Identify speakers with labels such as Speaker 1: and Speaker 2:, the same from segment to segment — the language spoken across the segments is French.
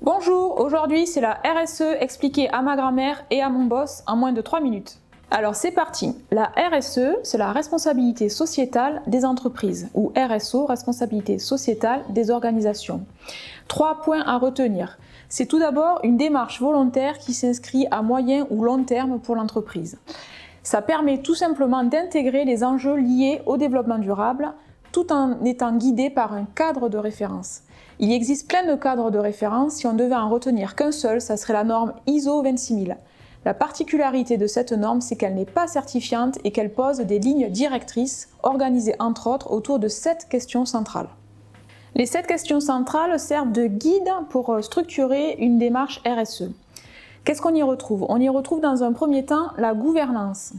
Speaker 1: Bonjour, aujourd'hui c'est la RSE expliquée à ma grand-mère et à mon boss en moins de 3 minutes. Alors c'est parti. La RSE, c'est la responsabilité sociétale des entreprises, ou RSO, responsabilité sociétale des organisations. 3 points à retenir. C'est tout d'abord une démarche volontaire qui s'inscrit à moyen ou long terme pour l'entreprise. Ça permet tout simplement d'intégrer les enjeux liés au développement durable, tout en étant guidé par un cadre de référence. Il existe plein de cadres de référence, si on devait en retenir qu'un seul, ça serait la norme ISO 26000. La particularité de cette norme, c'est qu'elle n'est pas certifiante et qu'elle pose des lignes directrices, organisées entre autres autour de 7 questions centrales. Les 7 questions centrales servent de guide pour structurer une démarche RSE. Qu'est-ce qu'on y retrouve? On y retrouve dans un premier temps la gouvernance.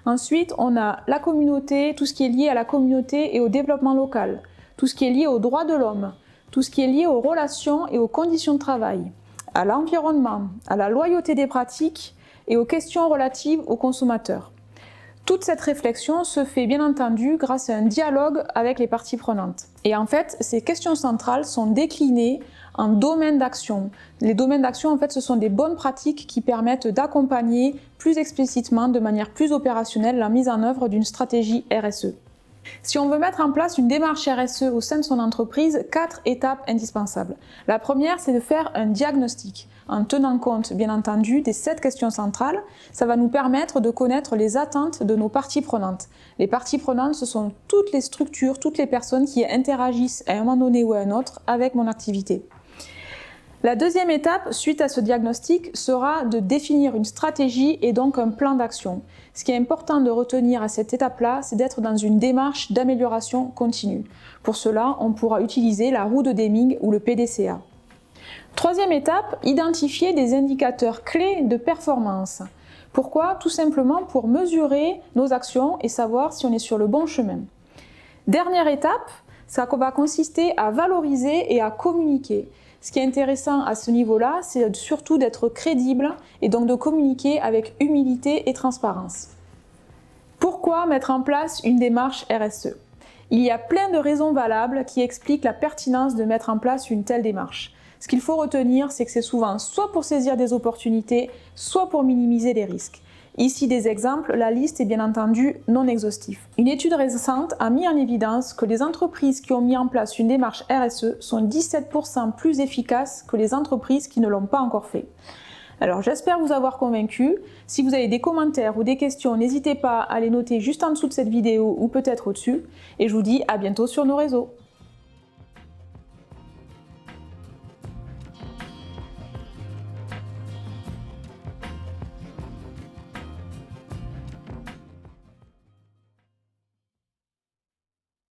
Speaker 1: Ensuite, on a la communauté, tout ce qui est lié à la communauté et au développement local, tout ce qui est lié aux droits de l'homme, tout ce qui est lié aux relations et aux conditions de travail, à l'environnement, à la loyauté des pratiques et aux questions relatives aux consommateurs. Toute cette réflexion se fait bien entendu grâce à un dialogue avec les parties prenantes. Et en fait, ces questions centrales sont déclinées en domaines d'action. Les domaines d'action, en fait, ce sont des bonnes pratiques qui permettent d'accompagner plus explicitement, de manière plus opérationnelle, la mise en œuvre d'une stratégie RSE. Si on veut mettre en place une démarche RSE au sein de son entreprise, 4 étapes indispensables. La première, c'est de faire un diagnostic, en tenant compte, bien entendu, des 7 questions centrales. Ça va nous permettre de connaître les attentes de nos parties prenantes. Les parties prenantes, ce sont toutes les structures, toutes les personnes qui interagissent à un moment donné ou à un autre avec mon activité. La deuxième étape, suite à ce diagnostic, sera de définir une stratégie et donc un plan d'action. Ce qui est important de retenir à cette étape-là, c'est d'être dans une démarche d'amélioration continue. Pour cela, on pourra utiliser la roue de Deming ou le PDCA. Troisième étape, identifier des indicateurs clés de performance. Pourquoi? Tout simplement pour mesurer nos actions et savoir si on est sur le bon chemin. Dernière étape, ça va consister à valoriser et à communiquer. Ce qui est intéressant à ce niveau-là, c'est surtout d'être crédible et donc de communiquer avec humilité et transparence. Pourquoi mettre en place une démarche RSE? Il y a plein de raisons valables qui expliquent la pertinence de mettre en place une telle démarche. Ce qu'il faut retenir, c'est que c'est souvent soit pour saisir des opportunités, soit pour minimiser les risques. Ici des exemples, la liste est bien entendu non exhaustive. Une étude récente a mis en évidence que les entreprises qui ont mis en place une démarche RSE sont 17% plus efficaces que les entreprises qui ne l'ont pas encore fait. Alors j'espère vous avoir convaincu. Si vous avez des commentaires ou des questions, n'hésitez pas à les noter juste en dessous de cette vidéo ou peut-être au-dessus. Et je vous dis à bientôt sur nos réseaux.